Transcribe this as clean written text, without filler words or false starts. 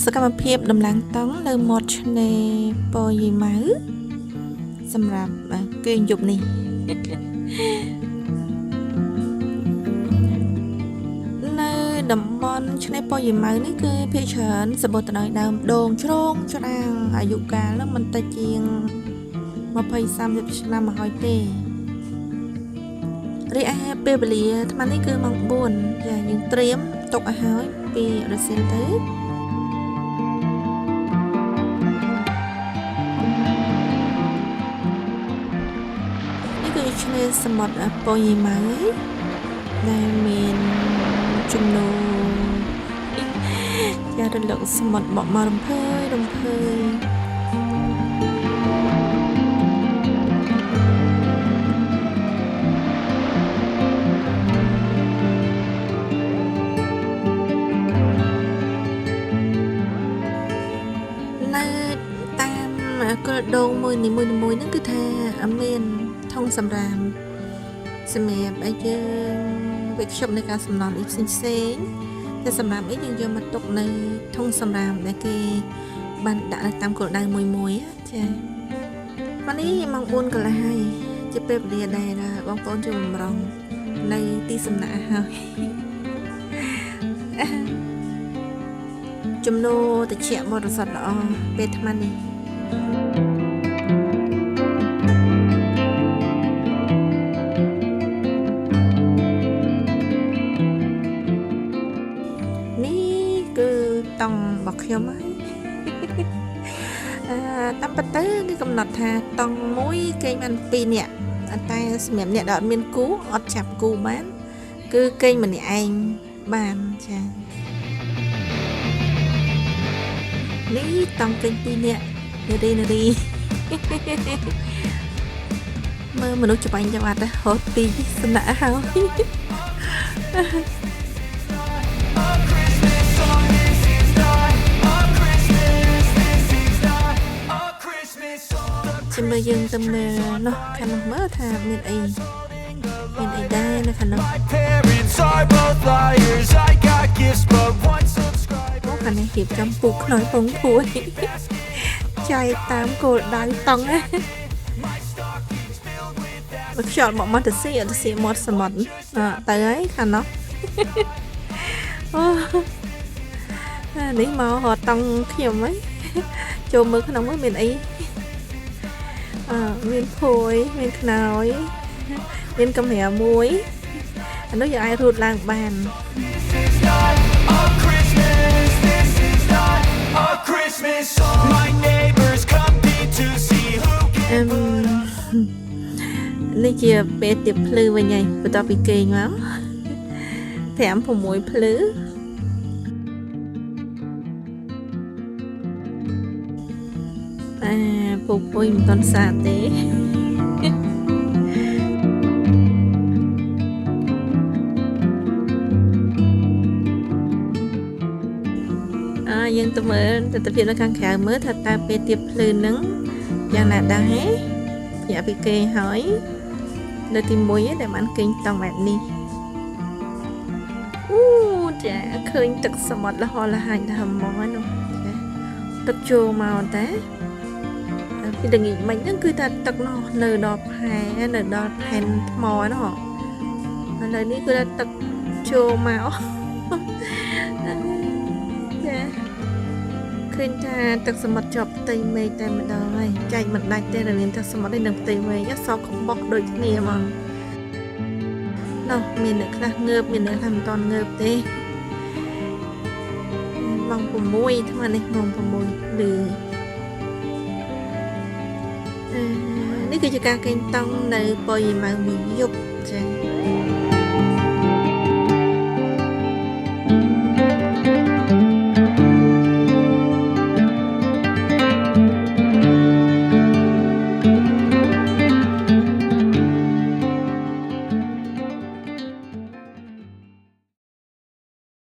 សកម្មភាពដំឡើងតង់នៅមាត់ឆ្នេរប៉ោយីម៉ៅសម្រាប់គេងយប់នេះនៅតំបន់ឆ្នេរប៉ោយីម៉ៅនេះគឺភាគច្រើនសម្បូរទៅដោយដើមដូងជ្រងច្រាំងអាយុកាលនឹងមិនតិចជាង20-30 ឆ្នាំមកហើយទេរីឯពេលវេលាអាត្មានេះគឺម៉ោង 4 ចាយើងត្រៀមទុកឲ្យហើយពីរសៀលទៅនេះគឺឆ្នេរសមុទ្រប៉ោយីម៉ៅដែលមានជំនោររលកសមុទ្របក់មករំភើយនៅតាមគល់ដូងមួយនីមួយហ្នឹងគឺថាមានធុងសម្រាប់ឲ្យយើងវិជ្ជានៃការសំណល់ផ្សេងតែសម្រាប់អីយើងយកមកទុកនៅធុងសម្រាប់ដែលគេបានដាក់នៅតាមគោលដៅមួយចាមកនេះម៉ោង 4 កន្លះហើយជាពេលវេលាដែលបងប្អូនជួយបំរុងនៅទីសំណាក់ហើយជំនោរតិចបរិសុទ្ធល្អពេលអាត្មានេះតង់របស់ខ្ញុំហើយតាមពិតទៅគឺកំណត់ថាតង់មួយគេបាន2នាក់តែសម្រាប់អ្នកដែលអត់មានគូអត់ចាប់គូបានគឺគេម្នាក់ឯងបានចានេះតង់គេ2នាក់នារីមើលមនុស្សច្បាញ់ចាំអត់ហត់ពីសំណាក់ហើយមើលយើងទៅមើលនោះខាងនោះមើលថាមានអីដែរនៅខាងនោះខាងនេះរៀបចំពូខ្នើយពងភួយចែកតាមគោលដៅតង់ណាមកខ្យល់មកទៅស៊ីមាត់សមុទ្រទៅហើយខាងនោះអូនេះមករត់តង់ខ្ញុំហីចូលមើលក្នុងមើលមានអីមានភួយមានខ្នើយមានកំរាមួយអានោះយើងអាចរត់ឡើងបាននេះជាពេលទៀបភ្លឺវិញហើយបន្ទាប់ពីគេងមក5-6 ភ្លឺពុកពុយមិនទាន់សាទេយើងទៅមើលទស្សនវិជ្ជានៅខាងក្រៅមើលថាតើពេលទៀបភ្លឺនឹងយ៉ាងណាដែរភ្ញាក់ពីគេហើយនៅទី1ដែលបានគេងតង់បែបនេះចាឃើញទឹកសមុទ្រលហលហាញដល់ហ្មងនោះចាទឹកចូលមកតែពីល្ងាចមិញហ្នឹងគឺថាទឹកនោះនៅដល់ផែនៅដល់ផែនថ្មនោះឥឡូវនេះគឺថាទឹកចូលមកចាឃើញថាទឹកសមុទ្រជាប់ផ្ទៃមេឃតែម្ដងហើយចែកមិនដាច់ទេរវាងទឹកសមុទ្រនិងផ្ទៃមេឃសក់កំបុកដូចគ្នាហ្មងនោះមានអ្នកខ្លះងើបមានអ្នកខ្លះមិនទាន់ងើបទេម៉ោង 6 ថ្មនេះម៉ោង 6 ឬនេះគឺជាការគេងតង់នៅប៉ោយីម៉ៅមួយយប់ចា